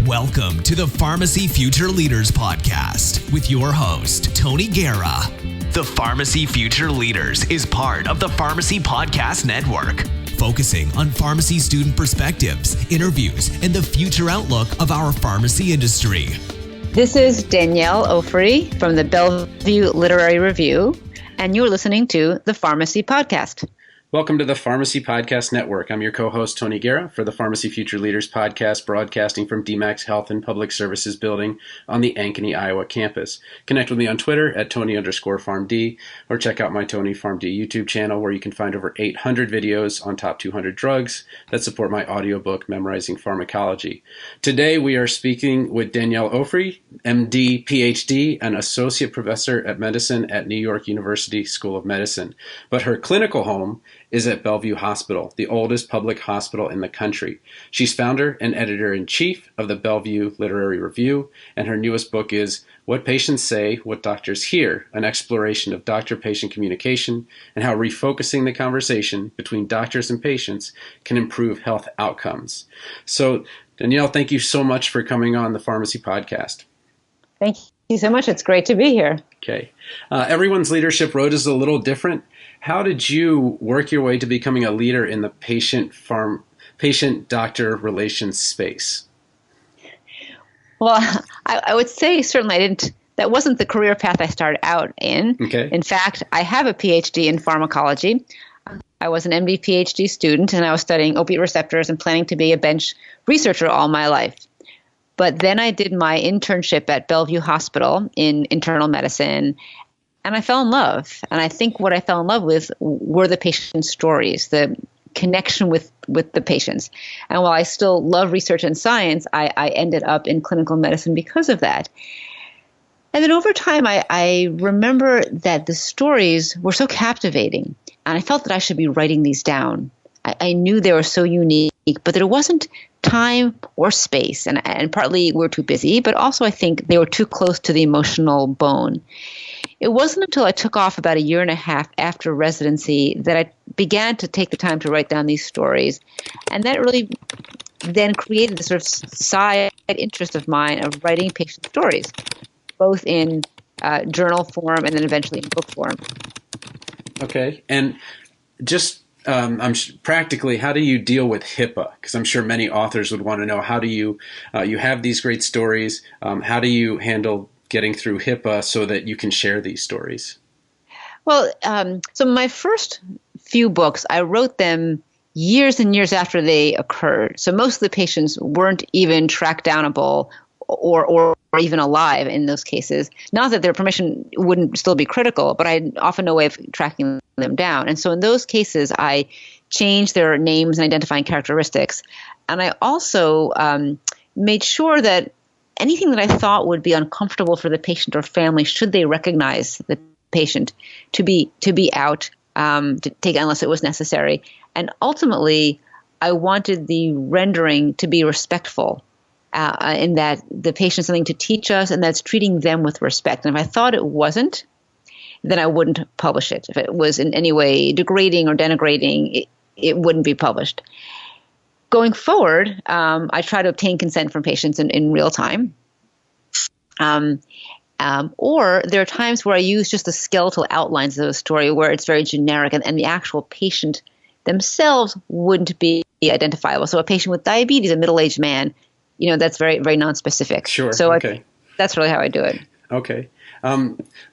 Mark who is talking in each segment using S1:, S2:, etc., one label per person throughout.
S1: Welcome to the Pharmacy Future Leaders Podcast with your host, Tony Guerra. The Pharmacy Future Leaders is part of the Pharmacy Podcast Network, focusing on pharmacy student perspectives, interviews, and the future outlook of our pharmacy industry.
S2: This is Danielle Ofri from the Bellevue Literary Review, and you're listening to the Pharmacy Podcast.
S3: Welcome to the Pharmacy Podcast Network. I'm your co-host, Tony Guerra, for the Pharmacy Future Leaders Podcast, broadcasting from DMAX Health and Public Services Building on the Ankeny, Iowa campus. Connect with me on Twitter at Tony_PharmD, or check out my Tony PharmD YouTube channel, where you can find over 800 videos on top 200 drugs that support my audiobook, Memorizing Pharmacology. Today, we are speaking with Danielle Ofri, MD, PhD, and Associate Professor at Medicine at New York University School of Medicine. But her clinical home is at Bellevue Hospital, the oldest public hospital in the country. She's founder and editor-in-chief of the Bellevue Literary Review, and her newest book is What Patients Say, What Doctors Hear, an exploration of doctor-patient communication and how refocusing the conversation between doctors and patients can improve health outcomes. So, Danielle, thank you so much for coming on the Pharmacy Podcast.
S2: Thank you so much. It's great to be here.
S3: Okay. Everyone's leadership road is a little different. How did you work your way to becoming a leader in the patient-doctor relations space?
S2: Well, I would say certainly that wasn't the career path I started out in.
S3: Okay.
S2: In fact, I have a PhD in pharmacology. I was an MD PhD student, and I was studying opiate receptors and planning to be a bench researcher all my life. But then I did my internship at Bellevue Hospital in internal medicine, and I fell in love. And I think what I fell in love with were the patient stories, the connection with the patients. And while I still love research and science, I ended up in clinical medicine because of that. And then over time, I remember that the stories were so captivating, and I felt that I should be writing these down. I knew they were so unique, but there wasn't time or space. And partly we're too busy, but also I think they were too close to the emotional bone. It wasn't until I took off about a year and a half after residency that I began to take the time to write down these stories. And that really then created this sort of side interest of mine of writing patient stories, both in journal form and then eventually in book form.
S3: Okay. And just practically, how do you deal with HIPAA? Because I'm sure many authors would want to know, how do you have these great stories, how do you handle getting through HIPAA so that you can share these stories?
S2: Well, so my first few books, I wrote them years and years after they occurred. So most of the patients weren't even track downable or even alive in those cases. Not that their permission wouldn't still be critical, but I had often no way of tracking them down. And so in those cases, I changed their names and identifying characteristics. And I also made sure that anything that I thought would be uncomfortable for the patient or family, should they recognize the patient, to be out, to take unless it was necessary. And ultimately, I wanted the rendering to be respectful, in that the patient's something to teach us, and that's treating them with respect. And if I thought it wasn't, then I wouldn't publish it. If it was in any way degrading or denigrating, it wouldn't be published. Going forward, I try to obtain consent from patients in real time. Or there are times where I use just the skeletal outlines of the story where it's very generic and the actual patient themselves wouldn't be identifiable. So a patient with diabetes, a middle-aged man, that's very, very nonspecific.
S3: Sure.
S2: So
S3: okay.
S2: That's really how I do it.
S3: Okay.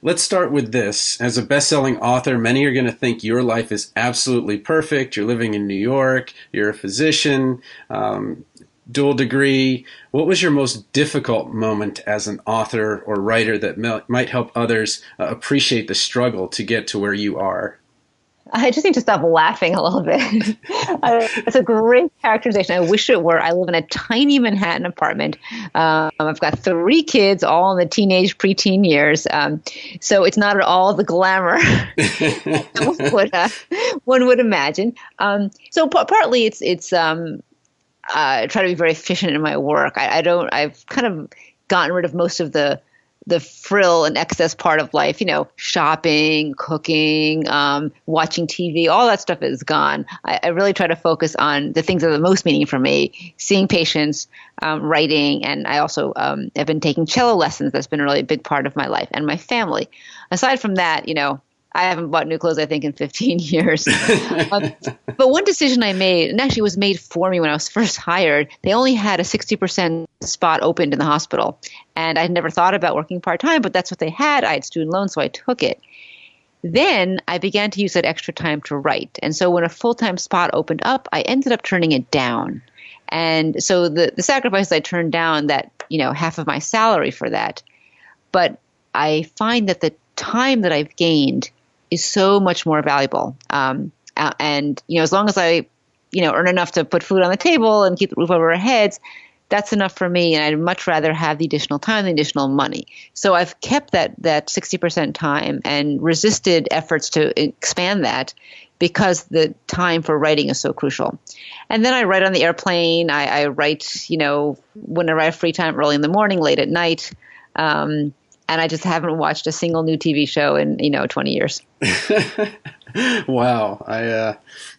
S3: Let's start with this. As a best-selling author, many are going to think your life is absolutely perfect. You're living in New York. You're a physician, dual degree. What was your most difficult moment as an author or writer that might help others appreciate the struggle to get to where you are?
S2: I just need to stop laughing a little bit. It's a great characterization. I wish it were. I live in a tiny Manhattan apartment. I've got 3 kids, all in the teenage, preteen years. So it's not at all the glamour one would imagine. So partly it's I try to be very efficient in my work. I've kind of gotten rid of most of the the frill and excess part of life, shopping, cooking, watching TV, all that stuff is gone. I really try to focus on the things that are the most meaningful for me, seeing patients, writing, and I also have been taking cello lessons. That's been a really big part of my life and my family. Aside from that, I haven't bought new clothes, I think, in 15 years. But one decision I made, and actually was made for me when I was first hired, they only had a 60% spot opened in the hospital. And I'd never thought about working part-time, but that's what they had. I had student loans, so I took it. Then I began to use that extra time to write. And so when a full-time spot opened up, I ended up turning it down. And so the sacrifice I turned down, that, half of my salary for that. But I find that the time that I've gained is so much more valuable. And, as long as I, earn enough to put food on the table and keep the roof over our heads, that's enough for me. And I'd much rather have the additional time, the additional money. So I've kept that 60% time and resisted efforts to expand that because the time for writing is so crucial. And then I write on the airplane. I write, whenever I have free time, early in the morning, late at night. And I just haven't watched a single new TV show in 20 years.
S3: Wow,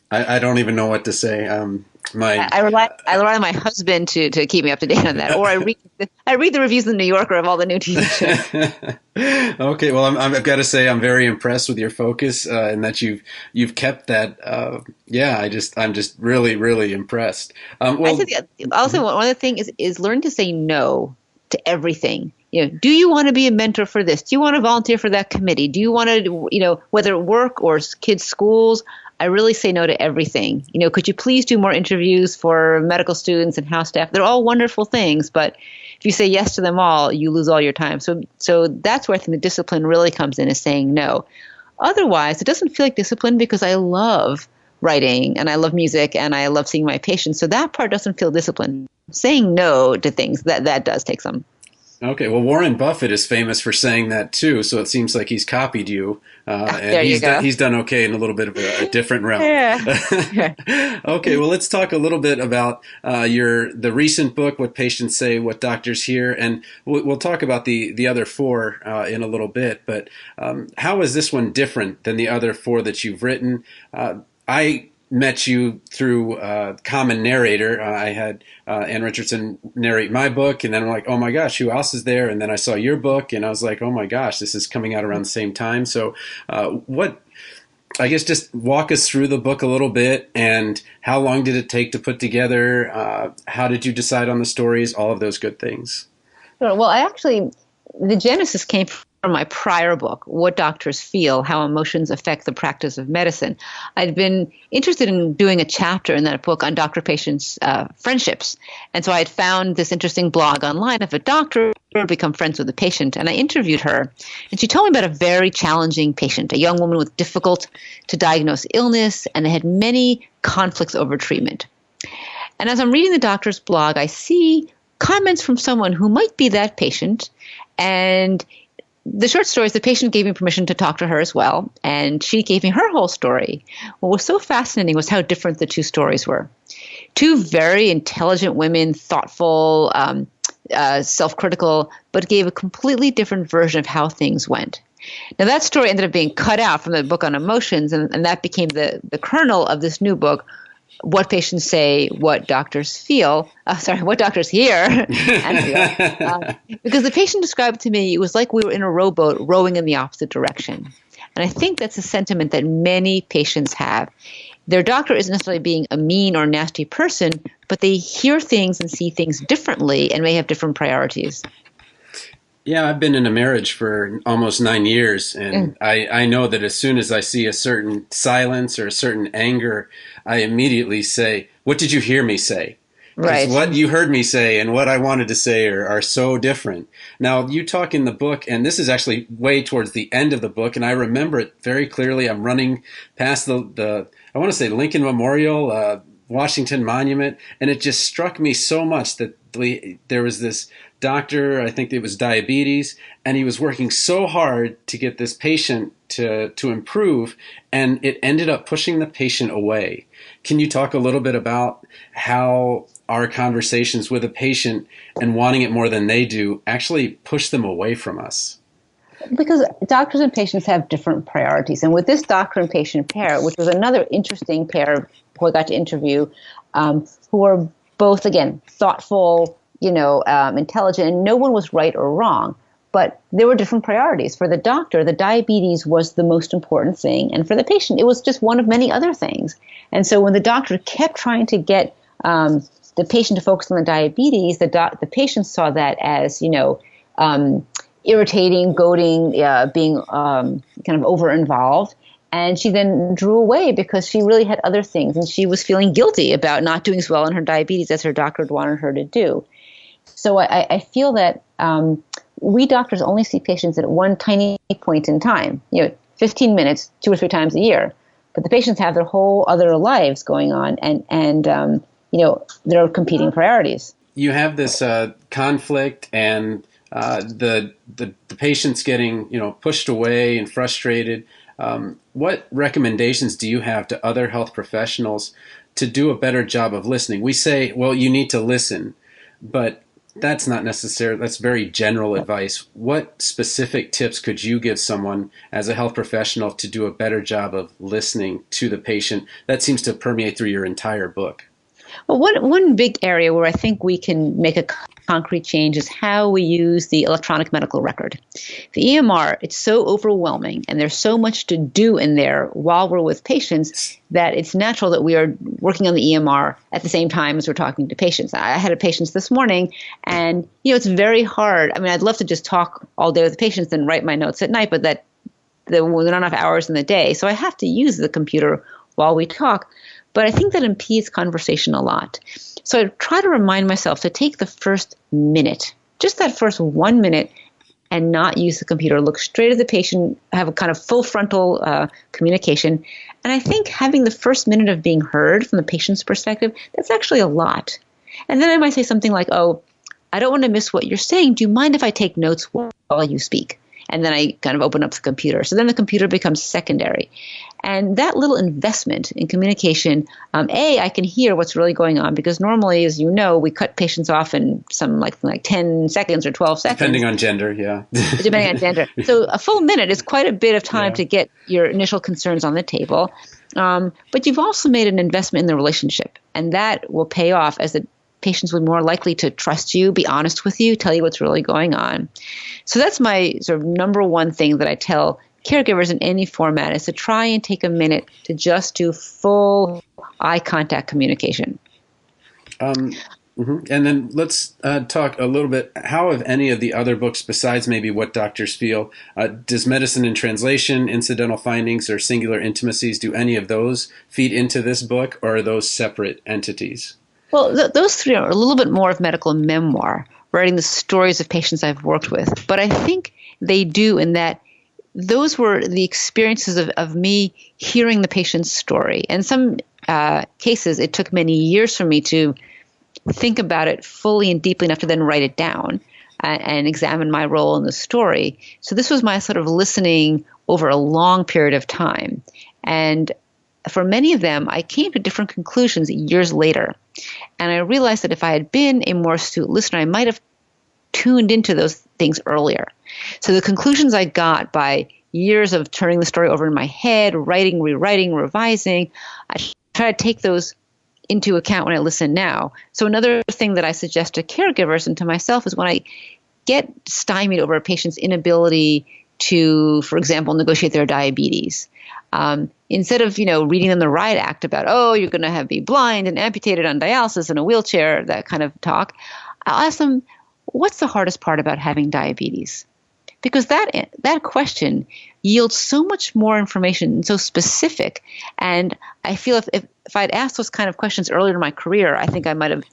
S3: I don't even know what to say.
S2: I rely on my husband to keep me up to date on that, or I read the reviews in the New Yorker of all the new TV shows.
S3: Okay, well, I've got to say I'm very impressed with your focus and that you've kept that. I'm just really, really impressed.
S2: Also, one other thing is learn to say no to everything. Do you want to be a mentor for this? Do you want to volunteer for that committee? Do you want to, whether work or kids' schools? I really say no to everything. Could you please do more interviews for medical students and house staff? They're all wonderful things, but if you say yes to them all, you lose all your time. So that's where I think the discipline really comes in, is saying no. Otherwise, it doesn't feel like discipline because I love writing and I love music and I love seeing my patients. So that part doesn't feel discipline. Saying no to things, that does take some.
S3: Okay, well, Warren Buffett is famous for saying that too, so it sems like he's copied you, and he's done okay in a little bit of a different realm. Yeah. Okay, well, let's talk a little bit about the recent book, What Patients Say, What Doctors Hear, and we'll talk about the other four in a little bit. But how is this one different than the other four that you've written? I met you through Common Narrator. I had Ann Richardson narrate my book, and then I'm like, oh my gosh, who else is there? And then I saw your book, and I was like, oh my gosh, this is coming out around the same time. So I guess just walk us through the book a little bit, and how long did it take to put together? How did you decide on the stories? All of those good things.
S2: Well, the genesis came from my prior book, What Doctors Feel, How Emotions Affect the Practice of Medicine. I'd been interested in doing a chapter in that book on doctor-patient friendships. And so I had found this interesting blog online of a doctor who had become friends with a patient. And I interviewed her. And she told me about a very challenging patient, a young woman with difficult to diagnose illness, and had many conflicts over treatment. And as I'm reading the doctor's blog, I see comments from someone who might be that patient. And the short story is the patient gave me permission to talk to her as well, and she gave me her whole story. What was so fascinating was how different the two stories were. Two very intelligent women, thoughtful, self-critical, but gave a completely different version of how things went. Now, that story ended up being cut out from the book on emotions, and that became the kernel of this new book, What Patients Say, What Doctors Feel. What Doctors Hear and feel. Because the patient described to me, it was like we were in a rowboat rowing in the opposite direction. And I think that's a sentiment that many patients have. Their doctor isn't necessarily being a mean or nasty person, but they hear things and see things differently and may have different priorities.
S3: Yeah, I've been in a marriage for almost 9 years, and I know that as soon as I see a certain silence or a certain anger, I immediately say, what did you hear me say? Right. What you heard me say and what I wanted to say are so different. Now, you talk in the book, and this is actually way towards the end of the book, and I remember it very clearly. I'm running past the I want to say Lincoln Memorial, Washington Monument, and it just struck me so much that there was this doctor, I think it was diabetes, and he was working so hard to get this patient to improve, and it ended up pushing the patient away. Can you talk a little bit about how our conversations with a patient and wanting it more than they do actually push them away from us?
S2: Because doctors and patients have different priorities. And with this doctor and patient pair, which was another interesting pair who I got to interview, who were both, again, thoughtful, intelligent, and no one was right or wrong. But there were different priorities. For the doctor, the diabetes was the most important thing. And for the patient, it was just one of many other things. And so when the doctor kept trying to get the patient to focus on the diabetes, the patient saw that as, irritating, goading, being kind of over-involved. And she then drew away because she really had other things. And she was feeling guilty about not doing as well in her diabetes as her doctor had wanted her to do. So I feel that we doctors only see patients at one tiny point in time, 15 minutes, 2 or 3 times a year. But the patients have their whole other lives going on, and there are competing priorities.
S3: You have this conflict, and the patient's getting pushed away and frustrated. What recommendations do you have to other health professionals to do a better job of listening? We say, well, you need to listen, but that's not necessarily, that's very general advice. What specific tips could you give someone as a health professional to do a better job of listening to the patient? That seems to permeate through your entire book.
S2: Well, one big area where I think we can make a concrete change is how we use the electronic medical record. The EMR, it's so overwhelming, and there's so much to do in there while we're with patients that it's natural that we are working on the EMR at the same time as we're talking to patients. I had a patient this morning, and it's very hard. I mean, I'd love to just talk all day with the patients and write my notes at night, but there are not enough hours in the day, so I have to use the computer while we talk. But I think that impedes conversation a lot. So I try to remind myself to take the first minute, just that first 1 minute, and not use the computer. Look straight at the patient, have a kind of full frontal communication. And I think having the first minute of being heard from the patient's perspective, that's actually a lot. And then I might say something like, oh, I don't want to miss what you're saying. Do you mind if I take notes while you speak? And then I kind of open up the computer. So then the computer becomes secondary. And that little investment in communication, I can hear what's really going on, because normally, as you know, we cut patients off in some like 10 seconds or 12 seconds.
S3: Depending on gender, yeah.
S2: Depending on gender. So a full minute is quite a bit of time to get your initial concerns on the table. But you've also made an investment in the relationship, and that will pay off as the patients will be more likely to trust you, be honest with you, tell you what's really going on. So that's my sort of number one thing that I tell caregivers in any format, is to try and take a minute to just do full eye contact communication.
S3: And then let's talk a little bit, how have any of the other books, besides maybe What Doctors Feel, does Medicine in Translation, Incidental Findings, or Singular Intimacies, do any of those feed into this book, or are those separate entities?
S2: Well, those three are a little bit more of medical memoir, writing the stories of patients I've worked with. But I think they do, in that those were the experiences of me hearing the patient's story. In some cases, it took many years for me to think about it fully and deeply enough to then write it down and examine my role in the story. So this was my sort of listening over a long period of time. And for many of them, I came to different conclusions years later. And I realized that if I had been a more astute listener, I might have tuned into those things earlier. So the conclusions I got by years of turning the story over in my head, writing, rewriting, revising, I try to take those into account when I listen now. So another thing that I suggest to caregivers and to myself is when I get stymied over a patient's inability to, for example, negotiate their diabetes, instead of, reading them the riot act about, oh, you're going to be blind and amputated on dialysis in a wheelchair, that kind of talk, I'll ask them, what's the hardest part about having diabetes? Because that question yields so much more information and so specific. And I feel if I'd asked those kind of questions earlier in my career, I think I might have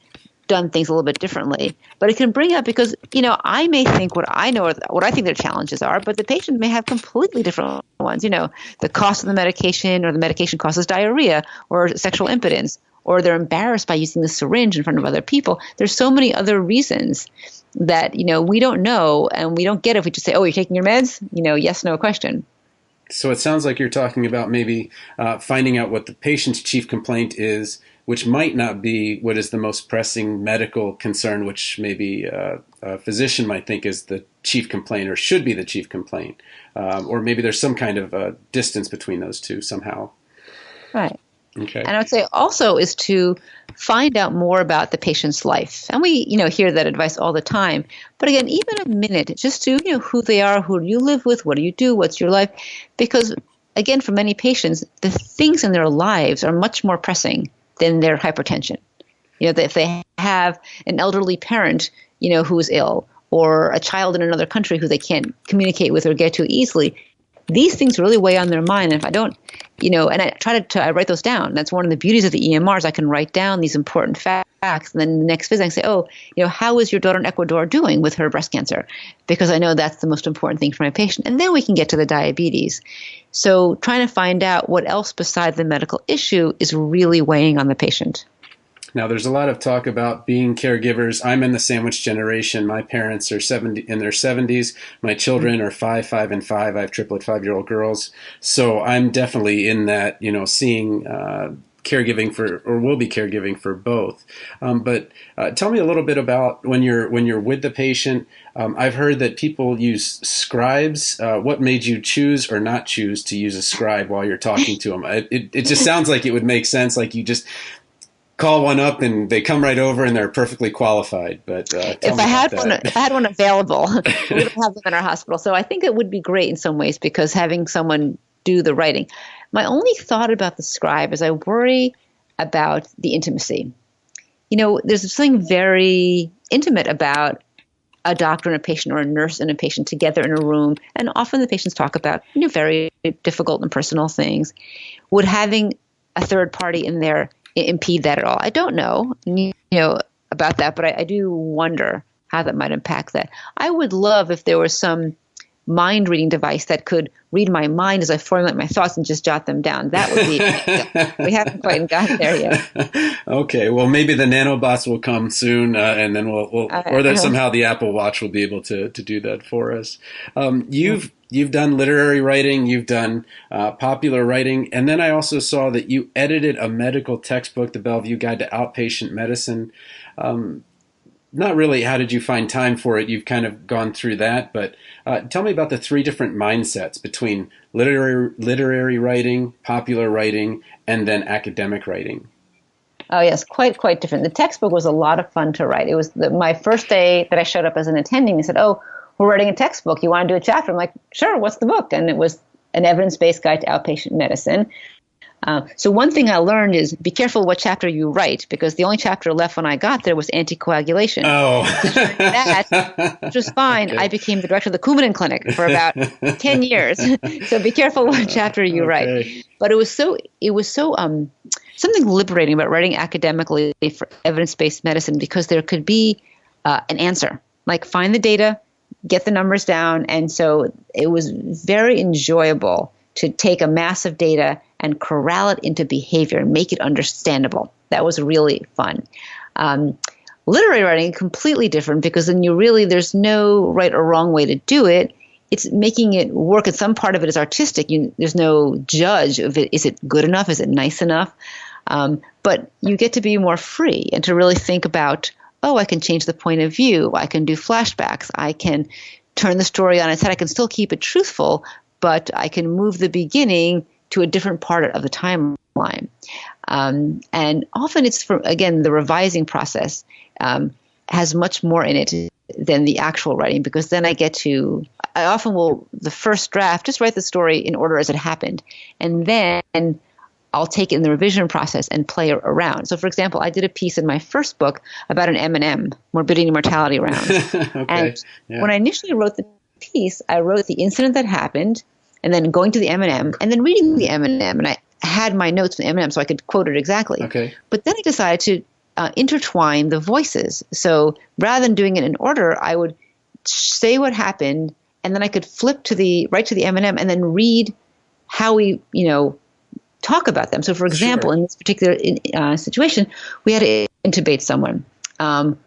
S2: done things a little bit differently. But it can bring up, because, I may think what I know, or what I think their challenges are, but the patient may have completely different ones. The cost of the medication, or the medication causes diarrhea or sexual impotence, or they're embarrassed by using the syringe in front of other people. There's so many other reasons that, we don't know, and we don't get if we just say, oh, you're taking your meds? Yes, no question.
S3: So it sounds like you're talking about maybe finding out what the patient's chief complaint is, which might not be what is the most pressing medical concern, which maybe a physician might think is the chief complaint or should be the chief complaint. Or maybe there's some kind of distance between those two somehow.
S2: Right.
S3: Okay.
S2: And I would say also is to find out more about the patient's life. And we, hear that advice all the time. But again, even a minute, just to, who they are, who do you live with, what do you do, what's your life? Because again, for many patients, the things in their lives are much more pressing than their hypertension. If they have an elderly parent, who is ill, or a child in another country who they can't communicate with or get to easily, these things really weigh on their mind. And if I don't, and I try to I write those down. That's one of the beauties of the EMRs. I can write down these important facts. And then the next visit I can say, how is your daughter in Ecuador doing with her breast cancer? Because I know that's the most important thing for my patient. And then we can get to the diabetes. So trying to find out what else besides the medical issue is really weighing on the patient.
S3: Now, there's a lot of talk about being caregivers. I'm in the sandwich generation. My parents are in their 70s. My children are 5, 5, and 5. I have triplet 5-year-old girls. So I'm definitely in that, seeing caregiving for, or will be caregiving for both. But tell me a little bit about when you're with the patient. I've heard that people use scribes. What made you choose or not choose to use a scribe while you're talking to them? It just sounds like it would make sense. Like you just call one up and they come right over and they're perfectly qualified. But
S2: if I had one available, we don't have them in our hospital. So I think it would be great in some ways because having someone do the writing. My only thought about the scribe is I worry about the intimacy. There's something very intimate about a doctor and a patient or a nurse and a patient together in a room. And often the patients talk about very difficult and personal things. Would having a third party in there impede that at all? I don't know, about that, but I do wonder how that might impact that. I would love if there was some mind reading device that could read my mind as I formulate my thoughts and just jot them down. That would be, we haven't quite gotten there yet.
S3: Okay. Well, maybe the nanobots will come soon, and then somehow the Apple Watch will be able to do that for us. You've done literary writing, you've done popular writing, and then I also saw that you edited a medical textbook, The Bellevue Guide to Outpatient Medicine. Not really how did you find time for it, you've kind of gone through that, but tell me about the 3 different mindsets between literary writing, popular writing, and then academic writing.
S2: Oh, yes, quite different. The textbook was a lot of fun to write. It was my first day that I showed up as an attending. They said, we're writing a textbook. You want to do a chapter? I'm like, sure, what's the book? And it was an evidence-based guide to outpatient medicine. So one thing I learned is be careful what chapter you write, because the only chapter left when I got there was anticoagulation.
S3: Oh.
S2: That, which was fine. Okay. I became the director of the Coumadin Clinic for about 10 years. So be careful what chapter you write. But it was so something liberating about writing academically for evidence-based medicine, because there could be an answer. Like find the data, get the numbers down. And so it was very enjoyable to take a mass of data and corral it into behavior and make it understandable. That was really fun. Literary writing, completely different, because then there's no right or wrong way to do it. It's making it work, and some part of it is artistic. There's no judge of it. Is it good enough? Is it nice enough? But you get to be more free and to really think about, I can change the point of view. I can do flashbacks. I can turn the story on its head. I can still keep it truthful, but I can move the beginning to a different part of the timeline. And often it's the revising process has much more in it than the actual writing, because then I often will, the first draft, just write the story in order as it happened. And then I'll take it in the revision process and play around. So for example, I did a piece in my first book about an M&M, morbidity and mortality round. Okay. And when I initially wrote the piece, I wrote the incident that happened, and then going to the M&M, and then reading the M&M, and I had my notes from the M&M so I could quote it exactly. Okay. But then I decided to intertwine the voices. So rather than doing it in order, I would say what happened, and then I could flip right to the M&M and then read how we, talk about them. So for example, in this particular situation, we had to intubate someone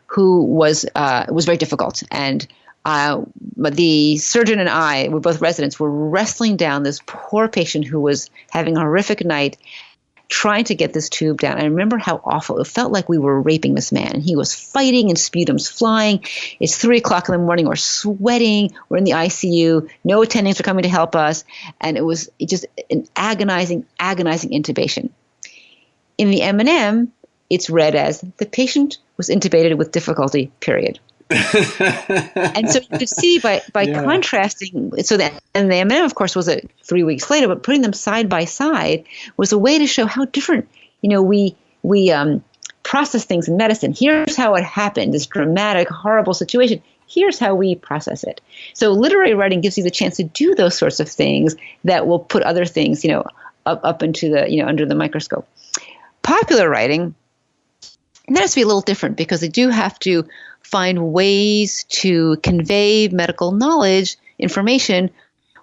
S2: who was very difficult, and But the surgeon and I, we're both residents, were wrestling down this poor patient who was having a horrific night, trying to get this tube down. I remember how awful it felt. Like we were raping this man, and he was fighting and sputums flying. It's 3:00 in the morning. We're sweating. We're in the ICU. No attendings are coming to help us. And it was just an agonizing intubation. In the M&M, it's read as the patient was intubated with difficulty, period. And so you could see by contrasting, and the M&M, of course, was 3 weeks later, but putting them side by side was a way to show how different, we process things in medicine. Here's how it happened, this dramatic, horrible situation. Here's how we process it. So literary writing gives you the chance to do those sorts of things that will put other things, up into the, under the microscope. Popular writing, and that has to be a little different because they do have to find ways to convey medical knowledge, information,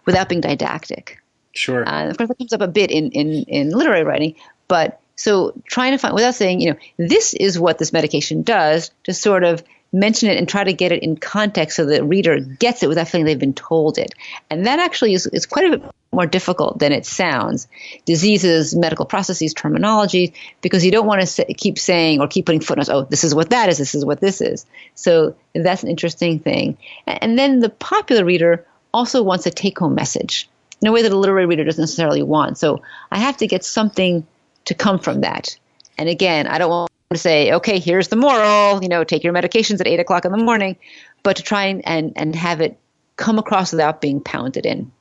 S2: without being didactic.
S3: Sure.
S2: Of course, that comes up a bit in literary writing, but so trying to find, without saying, this is what this medication does, to sort of mention it and try to get it in context so the reader gets it without feeling they've been told it. And that actually is quite a bit more difficult than it sounds. Diseases, medical processes, terminology, because you don't want to keep saying or keep putting footnotes, oh, this is what that is, this is what this is. So that's an interesting thing. And then the popular reader also wants a take-home message in a way that a literary reader doesn't necessarily want. So I have to get something to come from that. And again, I don't want to say, okay, here's the moral, take your medications at 8:00 in the morning, but to try and have it come across without being pounded in.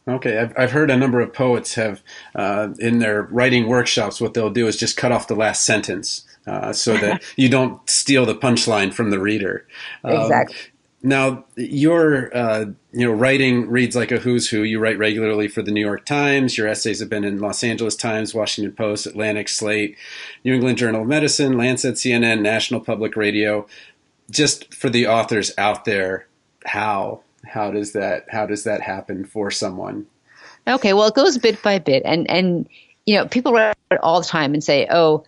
S3: Okay, I've heard a number of poets have, in their writing workshops, what they'll do is just cut off the last sentence so that you don't steal the punchline from the reader.
S2: Exactly.
S3: Now, your writing reads like a who's who. You write regularly for the New York Times. Your essays have been in Los Angeles Times, Washington Post, Atlantic, Slate, New England Journal of Medicine, Lancet, CNN, National Public Radio. Just for the authors out there, how does that happen for someone? Okay,
S2: well, it goes bit by bit, and people write all the time and say, oh,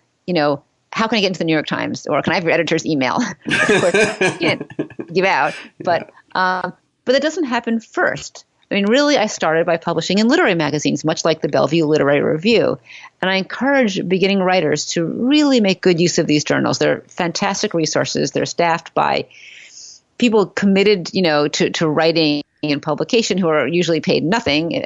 S2: how can I get into the New York Times, or can I have your editor's email? Of course, you can't give out, but that doesn't happen first. I mean, really, I started by publishing in literary magazines, much like the Bellevue Literary Review, and I encourage beginning writers to really make good use of these journals. They're fantastic resources. They're staffed by people committed, to writing and publication who are usually paid nothing.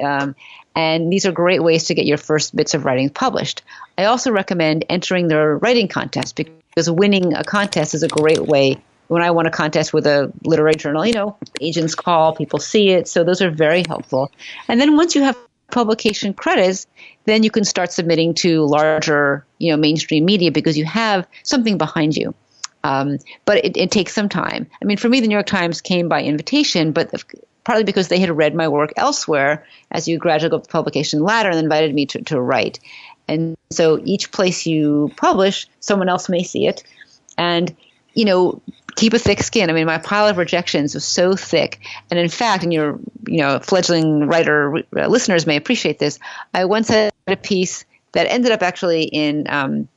S2: And these are great ways to get your first bits of writing published. I also recommend entering their writing contest because winning a contest is a great way. When I won a contest with a literary journal, agents call, people see it. So those are very helpful. And then once you have publication credits, then you can start submitting to larger, mainstream media because you have something behind you. But it takes some time. I mean, for me, the New York Times came by invitation, but partly because they had read my work elsewhere as you gradually go up the publication ladder and invited me to write. And so each place you publish, someone else may see it. And, keep a thick skin. I mean, my pile of rejections was so thick. And in fact, and your, fledgling writer listeners may appreciate this, I once had a piece that ended up actually in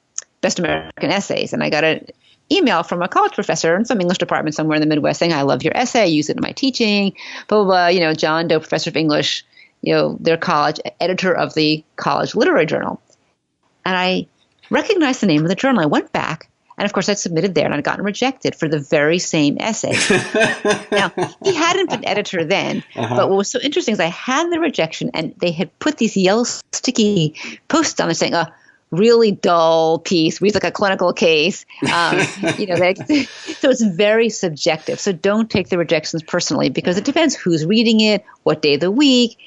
S2: Best American Essays. And I got an email from a college professor in some English department somewhere in the Midwest saying, I love your essay, I use it in my teaching, blah, blah, blah. John Doe, professor of English, their college, editor of the college literary journal. And I recognized the name of the journal. I went back, and of course I'd submitted there, and I'd gotten rejected for the very same essay. Now, he hadn't been editor then, but what was so interesting is I had the rejection, and they had put these yellow sticky posts on there saying, really dull piece, reads like a clinical case. So it's very subjective. So don't take the rejections personally because it depends who's reading it, what day of the week,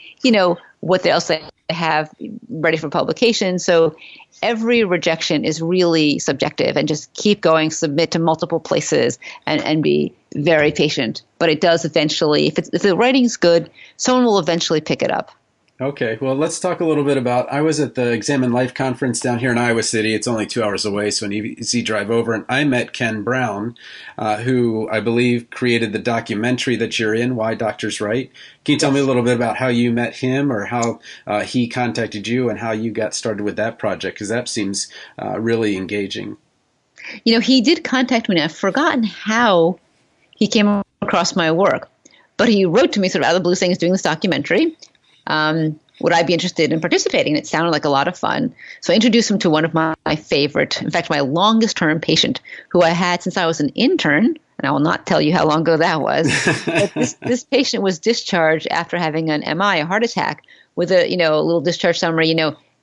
S2: what else they have ready for publication. So every rejection is really subjective, and just keep going, submit to multiple places and be very patient. But it does eventually, if the writing's good, someone will eventually pick it up.
S3: Okay, well, let's talk a little bit about, I was at the Examine Life conference down here in Iowa City. It's only 2 hours away, so an easy drive over. And I met Ken Brown, who I believe created the documentary that you're in, Why Doctors Write. Can you tell me a little bit about how you met him, or how he contacted you, and how you got started with that project? Because that seems really engaging.
S2: He did contact me, and I've forgotten how he came across my work. But he wrote to me sort of out of the blue saying he's doing this documentary. Would I be interested in participating? And it sounded like a lot of fun. So I introduced him to one of my favorite, in fact, my longest term patient who I had since I was an intern. And I will not tell you how long ago that was. But this patient was discharged after having an MI, a heart attack, with a little discharge summary,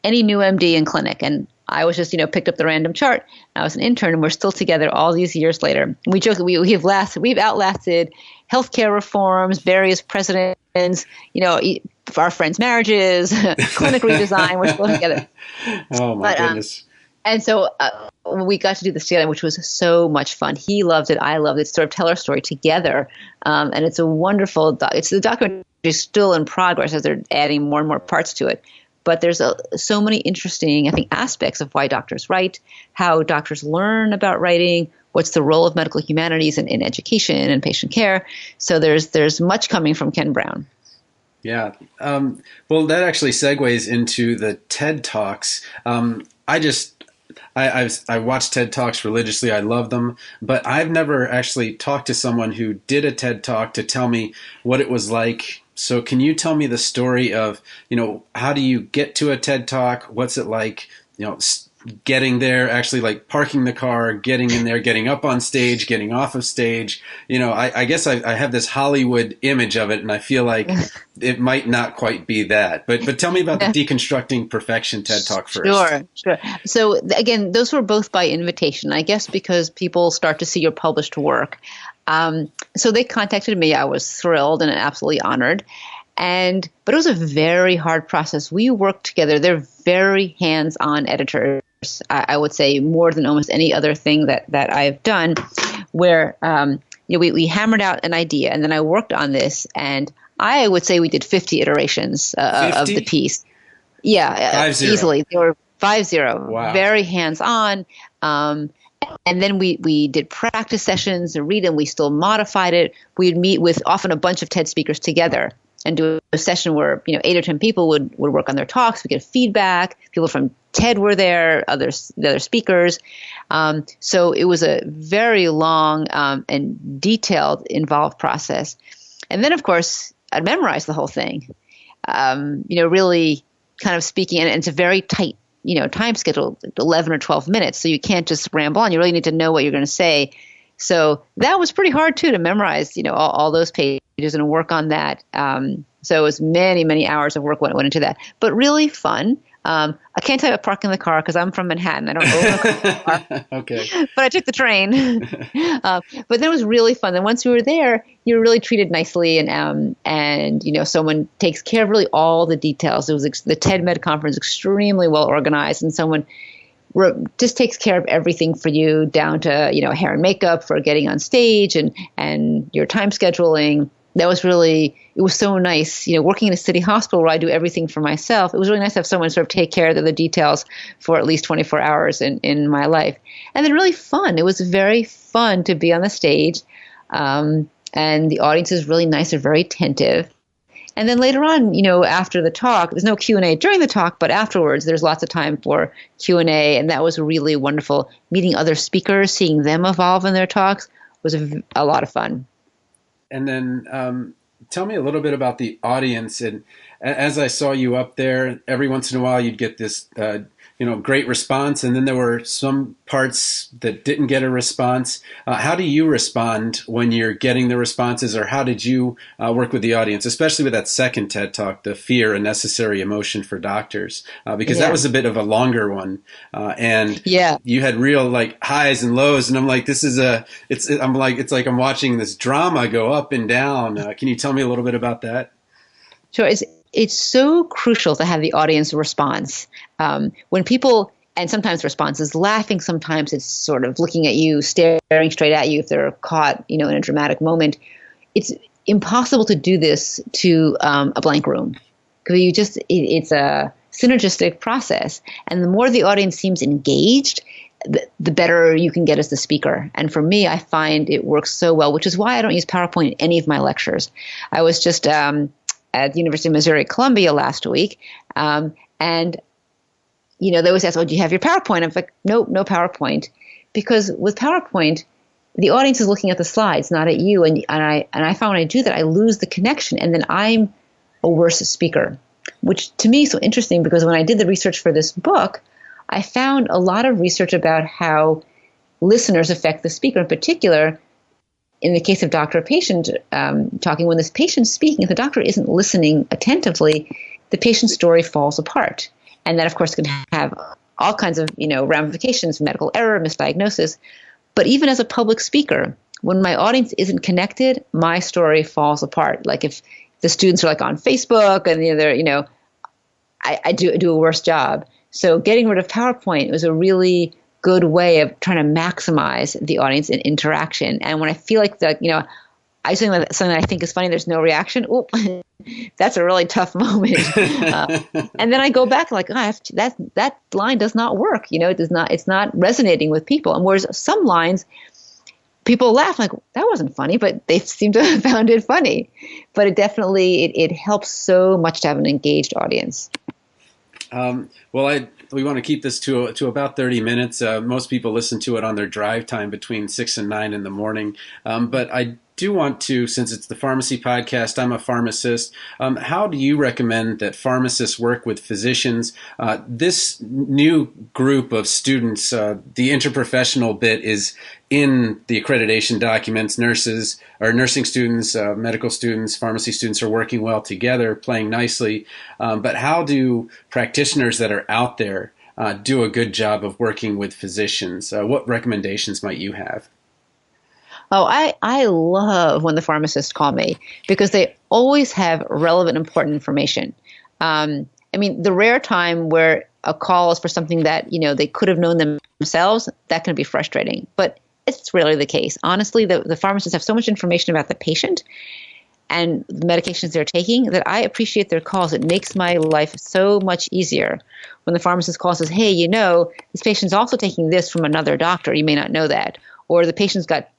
S2: any new MD in clinic. And I was just, picked up the random chart. I was an intern, and we're still together all these years later. We joke we've outlasted healthcare reforms, various presidents, our friends' marriages, clinic redesign. We're still together.
S3: Oh my goodness!
S2: And so we got to do this together, which was so much fun. He loved it. I loved it. Sort of tell our story together, and it's a wonderful. It's the documentary is still in progress as they're adding more and more parts to it. But there's so many interesting, I think, aspects of why doctors write, how doctors learn about writing, what's the role of medical humanities in education and patient care. So there's much coming from Ken Brown.
S3: Yeah. Well, that actually segues into the TED Talks. I watch TED Talks religiously. I love them, but I've never actually talked to someone who did a TED Talk to tell me what it was like. So can you tell me the story of, how do you get to a TED Talk? What's it like, getting there, actually like parking the car, getting in there, getting up on stage, getting off of stage? I guess I have this Hollywood image of it, and I feel like it might not quite be that. But tell me about the Deconstructing Perfection TED Talk first.
S2: Sure. So again, those were both by invitation, I guess, because people start to see your published work. So they contacted me. I was thrilled and absolutely honored. But it was a very hard process. We worked together. They're very hands-on editors. I would say more than almost any other thing that I've done, where we hammered out an idea, and then I worked on this, and I would say we did 50 iterations of the piece. Yeah,
S3: 50?
S2: Easily. They were 50.
S3: Wow.
S2: Very hands-on. And then we did practice sessions and read, and we still modified it. We'd meet with often a bunch of TED speakers together and do a session where 8 or 10 people would work on their talks. We get feedback. People from TED were there, the other speakers. So it was a very long and detailed, involved process. And then, of course, I'd memorize the whole thing. Really kind of speaking, and it's a very tight time schedule, 11 or 12 minutes. So you can't just ramble on. You really need to know what you're going to say. So that was pretty hard too, to memorize, all those pages and work on that. So it was many, many hours of work went into that, but really fun. I can't tell you about parking the car because I'm from Manhattan. I don't own a car.
S3: Okay.
S2: But I took the train. But that was really fun. And once we were there, you were really treated nicely, and someone takes care of really all the details. It was the TED Med conference, extremely well organized, and someone just takes care of everything for you, down to hair and makeup for getting on stage and your time scheduling. That was it was so nice, working in a city hospital where I do everything for myself. It was really nice to have someone sort of take care of the details for at least 24 hours in my life. And then really fun. It was very fun to be on the stage. And the audience is really nice. They're very attentive. And then later on, after the talk, there's no Q&A during the talk, but afterwards there's lots of time for Q&A. And that was really wonderful. Meeting other speakers, seeing them evolve in their talks was a lot of fun.
S3: And then tell me a little bit about the audience. And as I saw you up there, every once in a while you'd get this great response, and then there were some parts that didn't get a response. How do you respond when you're getting the responses, or how did you work with the audience, especially with that second TED Talk, the Fear, a Necessary Emotion for Doctors, because that was a bit of a longer one, and you had real highs and lows, and I'm like, it's like I'm watching this drama go up and down. Can you tell me a little bit about that?
S2: Sure. It's so crucial to have the audience response. When people, and sometimes the response is laughing, sometimes it's sort of looking at you, staring straight at you if they're caught, in a dramatic moment. It's impossible to do this to a blank room, because it's a synergistic process. And the more the audience seems engaged, the better you can get as the speaker. And for me, I find it works so well, which is why I don't use PowerPoint in any of my lectures. I was just at the University of Missouri Columbia last week, and they always ask, "Oh, do you have your PowerPoint?" I'm like, "Nope, no PowerPoint," because with PowerPoint, the audience is looking at the slides, not at you. And I found when I do that, I lose the connection, and then I'm a worse speaker, which to me is so interesting because when I did the research for this book, I found a lot of research about how listeners affect the speaker. In particular, in the case of doctor-patient talking, when this patient's speaking, if the doctor isn't listening attentively, the patient's story falls apart. And that, of course, can have all kinds of ramifications, medical error, misdiagnosis. But even as a public speaker, when my audience isn't connected, my story falls apart. Like if the students are like on Facebook and they're, I do a worse job. So getting rid of PowerPoint was a really good way of trying to maximize the audience and interaction. And when I feel like that, I say something that I think is funny, there's no reaction. Oh, that's a really tough moment. And then I go back like, that line does not work. It's not resonating with people. And whereas some lines, people laugh like, that wasn't funny, but they seem to have found it funny. But it definitely, it helps so much to have an engaged audience.
S3: We want to keep this to about 30 minutes. Most people listen to it on their drive time between 6 and 9 in the morning. But I do want to, since it's the Pharmacy Podcast, I'm a pharmacist. How do you recommend that pharmacists work with physicians? This new group of students, the interprofessional bit is in the accreditation documents. Nurses or nursing students, medical students, pharmacy students are working well together, playing nicely. But how do practitioners that are out there do a good job of working with physicians? What recommendations might you have?
S2: Oh, I love when the pharmacists call me because they always have relevant, important information. The rare time where a call is for something that, they could have known themselves, that can be frustrating. But it's rarely the case. Honestly, the pharmacists have so much information about the patient and the medications they're taking that I appreciate their calls. It makes my life so much easier when the pharmacist calls and says, hey, this patient's also taking this from another doctor. You may not know that. Or the patient's got,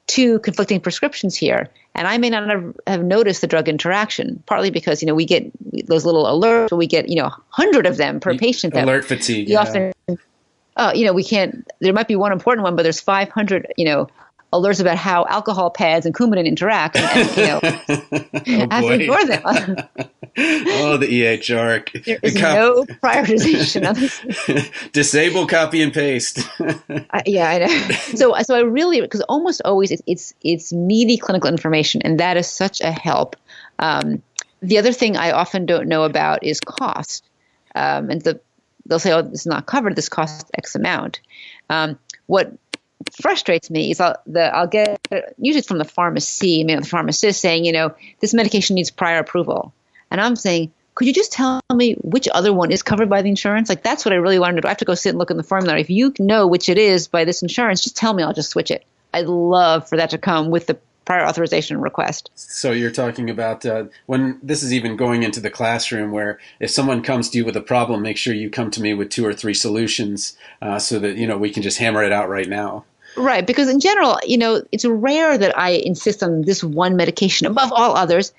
S2: 2 conflicting prescriptions here, and I may not have noticed the drug interaction, partly because, we get those little alerts, but we get, 100 of them per patient.
S3: Alert fatigue.
S2: Often, we can't, there might be one important one, but there's 500, alerts about how alcohol pads and Coumadin interact, and I have to ignore them.
S3: The EHR.
S2: There is no prioritization of this.
S3: Disable copy and paste.
S2: Yeah, I know. So I really, because almost always it's meaty clinical information, and that is such a help. The other thing I often don't know about is cost. And they'll say, oh, this is not covered. This costs X amount. What frustrates me is I'll get, usually it's from the pharmacy, the pharmacist saying, this medication needs prior approval. And I'm saying, could you just tell me which other one is covered by the insurance? Like, that's what I really wanted to do. I have to go sit and look in the formulary. If you know which it is by this insurance, just tell me, I'll just switch it. I'd love for that to come with the prior authorization request.
S3: So you're talking about when this is even going into the classroom, where if someone comes to you with a problem, make sure you come to me with 2 or 3 solutions so that, we can just hammer it out right now.
S2: Right. Because in general, it's rare that I insist on this one medication above all others.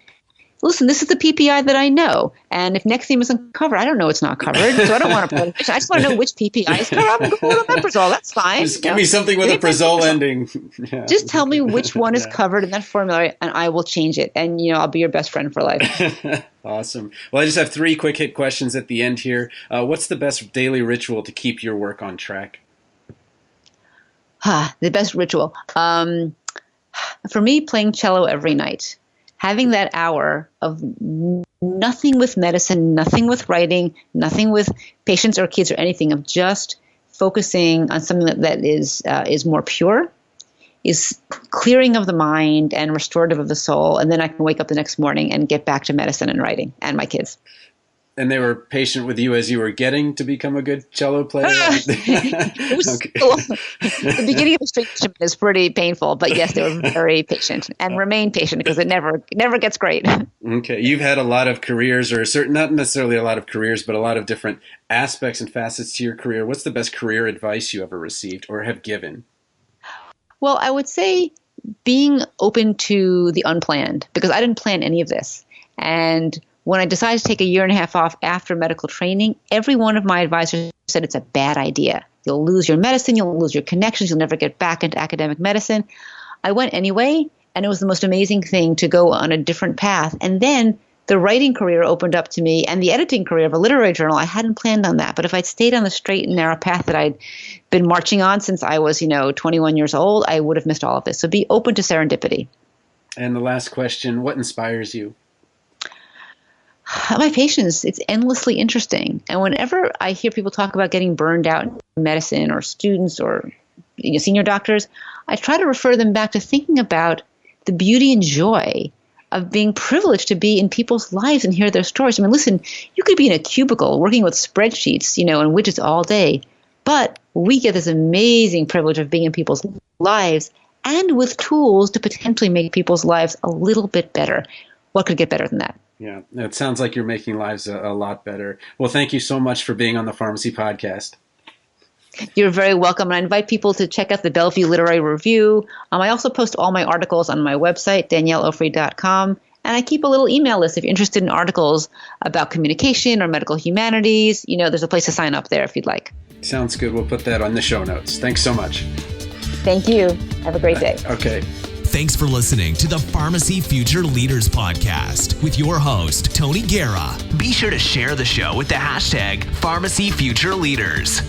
S2: Listen, this is the PPI that I know. And if Nexium isn't covered, I don't know it's not covered. So I don't want to put it. I just want to know which PPI is covered. I'm going to go with omeprazole. That's fine.
S3: Just give me something with a Prazole ending. Yeah.
S2: Just tell me which one is covered in that formulary, and I will change it. And, I'll be your best friend for life.
S3: Awesome. Well, I just have 3 quick hit questions at the end here. What's the best daily ritual to keep your work on track?
S2: The best ritual. For me, playing cello every night. Having that hour of nothing with medicine, nothing with writing, nothing with patients or kids or anything, of just focusing on something that is more pure, is clearing of the mind and restorative of the soul. And then I can wake up the next morning and get back to medicine and writing and my kids.
S3: And they were patient with you as you were getting to become a good cello player?
S2: The beginning of the string instrument is pretty painful, but yes, they were very patient and remain patient because it never gets great.
S3: Okay. You've had a lot of careers, or not necessarily a lot of careers, but a lot of different aspects and facets to your career. What's the best career advice you ever received or have given?
S2: Well, I would say being open to the unplanned, because I didn't plan any of this. And when I decided to take a 1.5 years off after medical training, every one of my advisors said it's a bad idea. You'll lose your medicine, you'll lose your connections, you'll never get back into academic medicine. I went anyway, and it was the most amazing thing to go on a different path. And then the writing career opened up to me, and the editing career of a literary journal. I hadn't planned on that, but if I'd stayed on the straight and narrow path that I'd been marching on since I was, 21 years old, I would have missed all of this. So be open to serendipity.
S3: And the last question, what inspires you?
S2: My patients, it's endlessly interesting. And whenever I hear people talk about getting burned out in medicine, or students, or senior doctors, I try to refer them back to thinking about the beauty and joy of being privileged to be in people's lives and hear their stories. I mean, listen, you could be in a cubicle working with spreadsheets, and widgets all day, but we get this amazing privilege of being in people's lives and with tools to potentially make people's lives a little bit better. What could get better than that?
S3: Yeah, it sounds like you're making lives a lot better. Well, thank you so much for being on the Pharmacy Podcast.
S2: You're very welcome. And I invite people to check out the Bellevue Literary Review. I also post all my articles on my website, danielleofri.com. And I keep a little email list if you're interested in articles about communication or medical humanities. There's a place to sign up there if you'd like.
S3: Sounds good. We'll put that on the show notes. Thanks so much.
S2: Thank you. Have a great day.
S3: Okay.
S1: Thanks for listening to the Pharmacy Future Leaders Podcast with your host, Tony Guerra. Be sure to share the show with the hashtag Pharmacy Future Leaders.